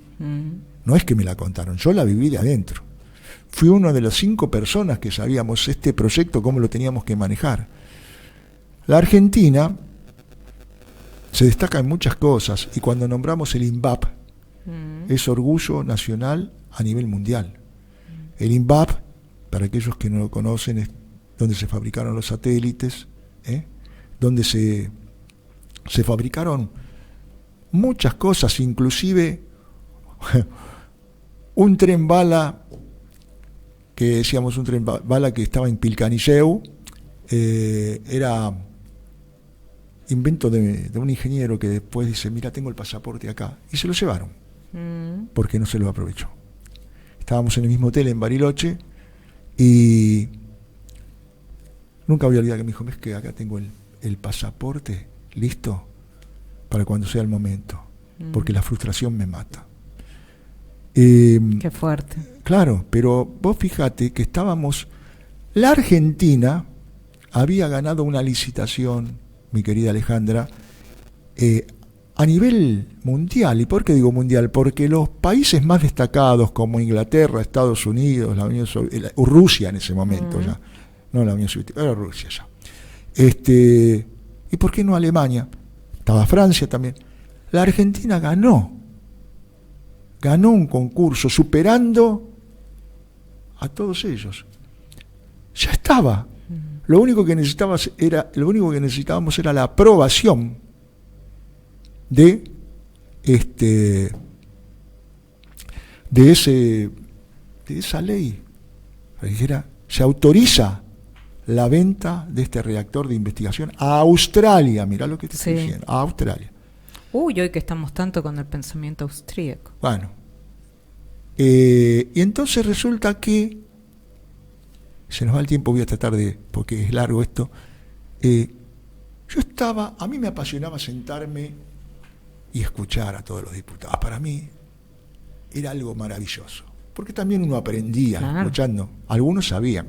S3: No es que me la contaron, yo la viví de adentro. Fui una de las 5 personas que sabíamos este proyecto, cómo lo teníamos que manejar. La Argentina se destaca en muchas cosas, y cuando nombramos el INVAP, es orgullo nacional a nivel mundial. El INVAP, para aquellos que no lo conocen, es donde se fabricaron los satélites, donde se fabricaron muchas cosas, inclusive un tren bala, que decíamos un tren bala que estaba en Pilcanilleu, era invento de un ingeniero que después dice, mira, tengo el pasaporte acá, y se lo llevaron, porque no se lo aprovechó. Estábamos en el mismo hotel en Bariloche, y nunca voy a olvidar que me dijo, ves que acá tengo el pasaporte listo para cuando sea el momento, porque la frustración me mata.
S1: Qué fuerte.
S3: Claro, pero vos fíjate que la Argentina había ganado una licitación, mi querida Alejandra, a nivel mundial. ¿Y por qué digo mundial? Porque los países más destacados como Inglaterra, Estados Unidos, la Unión Soviética, Rusia en ese momento ya, no la Unión Soviética, era Rusia ya. ¿Y por qué no Alemania? Estaba Francia también. La Argentina ganó un concurso superando a todos ellos. Ya estaba. Lo único que necesitábamos era la aprobación de esa ley. Dijera, se autoriza la venta de este reactor de investigación a Australia. Mirá lo que te estoy diciendo, a Australia.
S1: Hoy que estamos tanto con el pensamiento austríaco.
S3: Bueno, y entonces resulta que se nos va el tiempo, voy a tratar porque es largo esto. A mí me apasionaba sentarme y escuchar a todos los diputados. Para mí era algo maravilloso, porque también uno aprendía escuchando. Algunos sabían.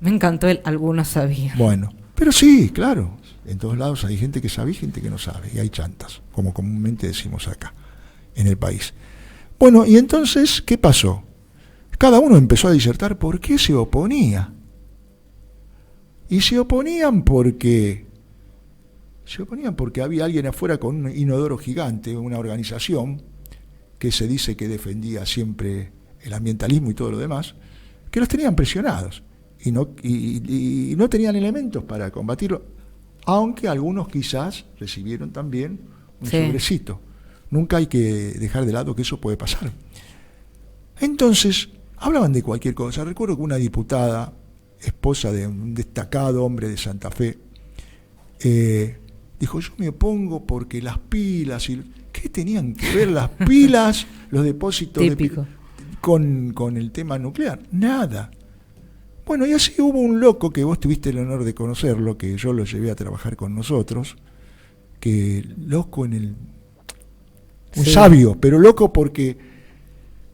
S1: Me encantó algunos sabían.
S3: Bueno, pero sí, claro, en todos lados hay gente que sabe y gente que no sabe, y hay chantas, como comúnmente decimos acá, en el país. Bueno, y entonces, ¿qué pasó? Cada uno empezó a disertar por qué se oponía. Y se oponían porque había alguien afuera con un inodoro gigante, una organización que se dice que defendía siempre el ambientalismo y todo lo demás, que los tenían presionados y no tenían elementos para combatirlo, aunque algunos quizás recibieron también un sobrecito. Nunca hay que dejar de lado que eso puede pasar. Entonces, hablaban de cualquier cosa. Recuerdo que una diputada, esposa de un destacado hombre de Santa Fe, dijo, yo me opongo porque las pilas, ¿qué tenían que ver las pilas, los depósitos con el tema nuclear? Nada. Bueno, y así hubo un loco que vos tuviste el honor de conocerlo, que yo lo llevé a trabajar con nosotros, que loco un sabio, pero loco porque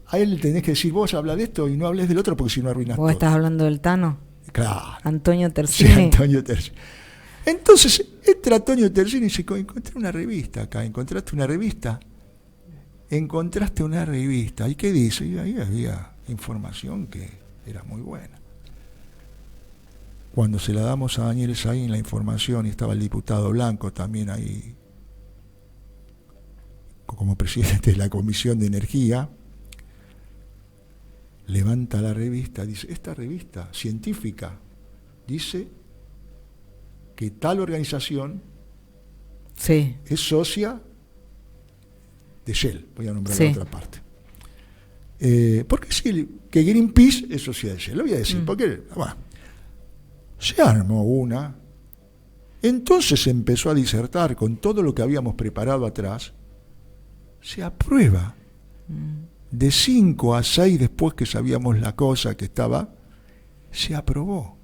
S3: a él le tenés que decir, vos habla de esto y no hables del otro, porque si no arruinás todo.
S1: ¿Vos estás hablando del Tano?
S3: Claro.
S1: Antonio Terzini.
S3: Sí, Antonio Terzini. Entonces, entra Antonio Terzini y dice, encontré una revista acá, ¿encontraste una revista? ¿Y qué dice? Y ahí había información que era muy buena. Cuando se la damos a Daniel Saín la información, y estaba el diputado Blanco también ahí como presidente de la Comisión de Energía, levanta la revista, dice, esta revista científica dice que tal organización es socia de Shell, voy a nombrar la otra parte. Porque sí, que Greenpeace es socia de Shell, lo voy a decir, porque se armó una, entonces empezó a disertar con todo lo que habíamos preparado atrás, se aprueba. De 5 a 6 después que sabíamos la cosa que estaba, se aprobó.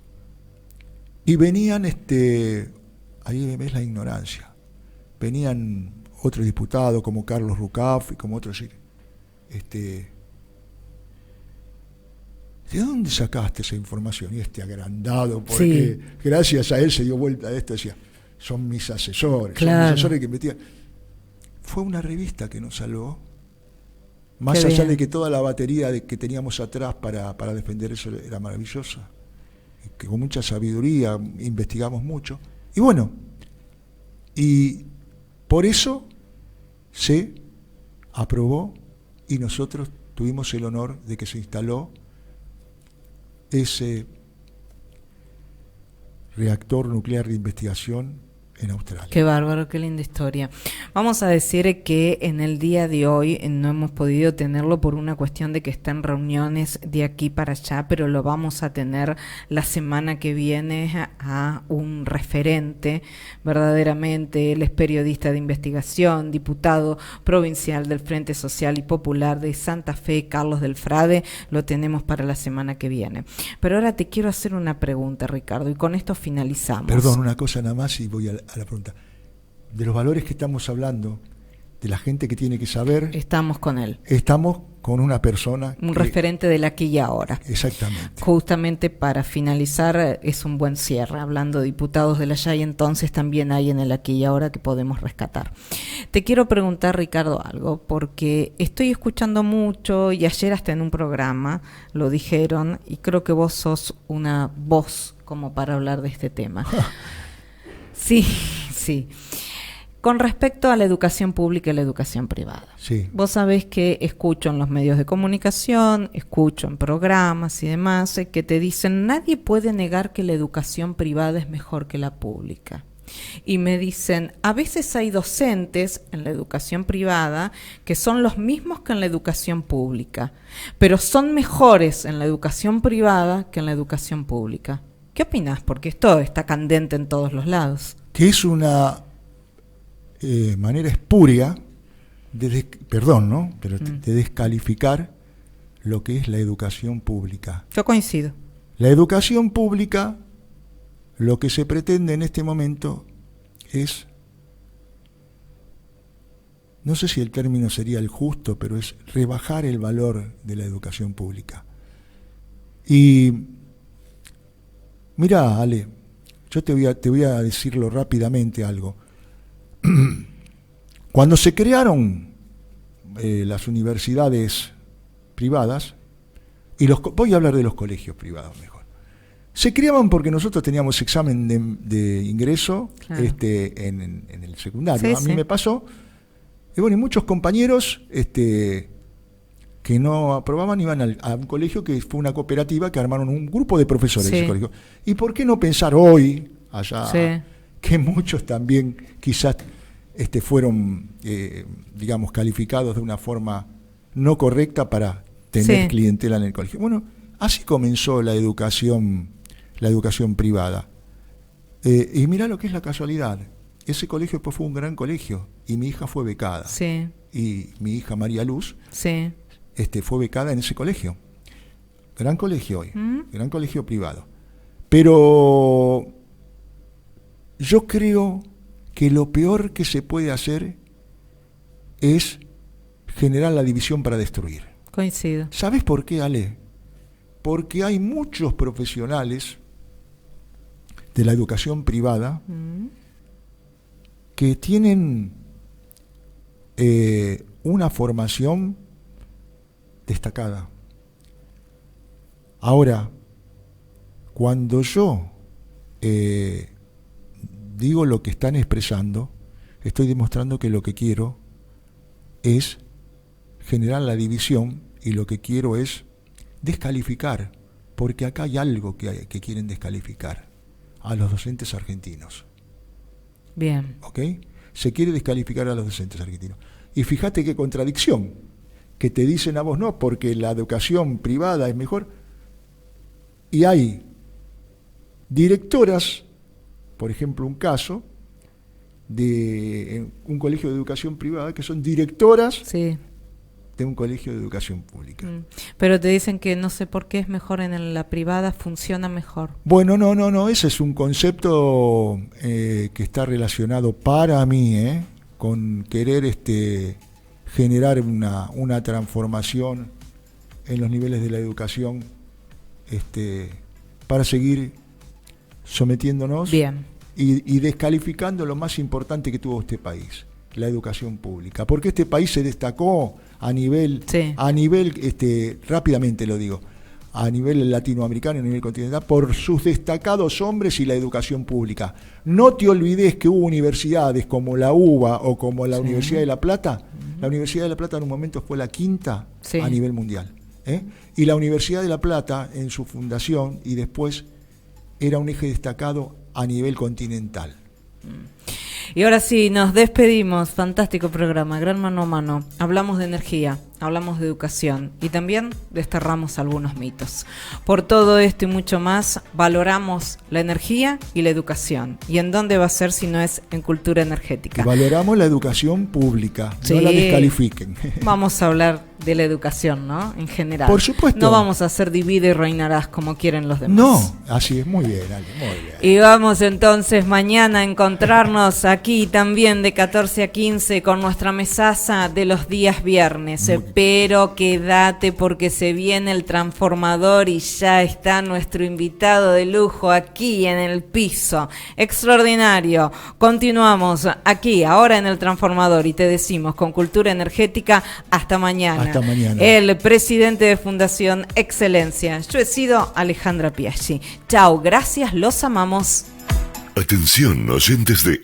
S3: Y venían, ahí ves la ignorancia, venían otros diputados como Carlos Rucaf y como otros, ¿de dónde sacaste esa información? Y agrandado, porque gracias a él se dio vuelta a esto, decía, son mis asesores,
S1: claro.
S3: Son mis asesores que investigan. Fue una revista que nos salvó, más allá de que toda la batería que teníamos atrás para defender eso era maravillosa, que con mucha sabiduría investigamos mucho, y bueno, y por eso se aprobó y nosotros tuvimos el honor de que se instaló ese reactor nuclear de investigación en Australia.
S1: Qué bárbaro, qué linda historia. Vamos a decir que en el día de hoy no hemos podido tenerlo por una cuestión de que está en reuniones de aquí para allá, pero lo vamos a tener la semana que viene a un referente, verdaderamente. Él es periodista de investigación, diputado provincial del Frente Social y Popular de Santa Fe, Carlos del Frade. Lo tenemos para la semana que viene. Pero ahora te quiero hacer una pregunta, Ricardo, y con esto finalizamos.
S3: Perdón, una cosa nada más y voy a la pregunta. De los valores que estamos hablando, de la gente que tiene que saber.
S1: Estamos con él.
S3: Estamos con una persona.
S1: Un referente del aquí y ahora.
S3: Exactamente.
S1: Justamente para finalizar, es un buen cierre. Hablando de diputados del allá y entonces, también hay en el aquí y ahora que podemos rescatar. Te quiero preguntar, Ricardo, algo, porque estoy escuchando mucho y ayer hasta en un programa lo dijeron y creo que vos sos una voz como para hablar de este tema. Sí, sí. Con respecto a la educación pública y la educación privada.
S3: Sí.
S1: Vos sabés que escucho en los medios de comunicación, escucho en programas y demás, que te dicen, nadie puede negar que la educación privada es mejor que la pública. Y me dicen, a veces hay docentes en la educación privada que son los mismos que en la educación pública, pero son mejores en la educación privada que en la educación pública. ¿Qué opinás? Porque esto está candente en todos los lados.
S3: Que es una manera espuria de descalificar lo que es la educación pública.
S1: Yo coincido.
S3: La educación pública, lo que se pretende en este momento es, no sé si el término sería el justo, pero es rebajar el valor de la educación pública. Y mirá, Ale, yo te voy a decirlo rápidamente algo. Cuando se crearon las universidades privadas, voy a hablar de los colegios privados mejor, se creaban porque nosotros teníamos examen de ingreso, claro, en el secundario. Sí, a mí me pasó, y bueno, y muchos compañeros que no aprobaban iban a un colegio que fue una cooperativa que armaron un grupo de profesores de ese colegio. ¿Y por qué no pensar hoy, allá, que muchos también quizás fueron, digamos, calificados de una forma no correcta para tener clientela en el colegio? Bueno, así comenzó la educación privada. Y mirá lo que es la casualidad. Ese colegio después fue un gran colegio y mi hija fue becada. Sí. Y mi hija María Luz fue becada en ese colegio. Gran colegio hoy, gran colegio privado. Pero yo creo que lo peor que se puede hacer es generar la división para destruir.
S1: Coincido.
S3: ¿Sabes por qué, Ale? Porque hay muchos profesionales de la educación privada que tienen una formación destacada. Ahora, cuando yo digo lo que están expresando, estoy demostrando que lo que quiero es generar la división y lo que quiero es descalificar, porque acá hay algo que quieren descalificar a los docentes argentinos.
S1: Bien.
S3: ¿Ok? Se quiere descalificar a los docentes argentinos. Y fíjate qué contradicción, que te dicen a vos no, porque la educación privada es mejor. Y hay directoras, por ejemplo un caso, de un colegio de educación privada que son directoras
S1: Sí.
S3: de un colegio de educación pública.
S1: Pero te dicen que no sé por qué es mejor en la privada, funciona mejor.
S3: Bueno, no, ese es un concepto que está relacionado para mí con querer generar una transformación en los niveles de la educación para seguir sometiéndonos
S1: Bien.
S3: y descalificando lo más importante que tuvo este país, la educación pública, porque este país se destacó a nivel rápidamente lo digo, a nivel latinoamericano, a nivel continental, por sus destacados hombres y la educación pública. No te olvides que hubo universidades como la UBA o como la Universidad de La Plata. La Universidad de La Plata en un momento fue la quinta a nivel mundial. Y la Universidad de La Plata, en su fundación y después, era un eje destacado a nivel continental.
S1: Y ahora sí, nos despedimos. Fantástico programa, gran mano a mano. Hablamos de energía, hablamos de educación y también desterramos algunos mitos. Por todo esto y mucho más, valoramos la energía y la educación. ¿Y en dónde va a ser si no es en cultura energética?
S3: Y valoramos la educación pública,
S1: Sí.
S3: no la descalifiquen.
S1: Vamos a hablar de la educación, ¿no? En general.
S3: Por supuesto.
S1: No vamos a hacer divide y reinarás como quieren los demás.
S3: No, así es, muy bien, Ale, muy bien.
S1: Y vamos entonces mañana a encontrarnos aquí también de 14 a 15 con nuestra mesaza de los días viernes. Pero quédate porque se viene el transformador y ya está nuestro invitado de lujo aquí en el piso. Extraordinario. Continuamos aquí, ahora en el transformador y te decimos con Cultura Energética hasta mañana.
S3: Hasta mañana.
S1: El presidente de Fundación Excelencia. Yo he sido Alejandra Piaggi. Chao, gracias, los amamos.
S2: Atención, oyentes de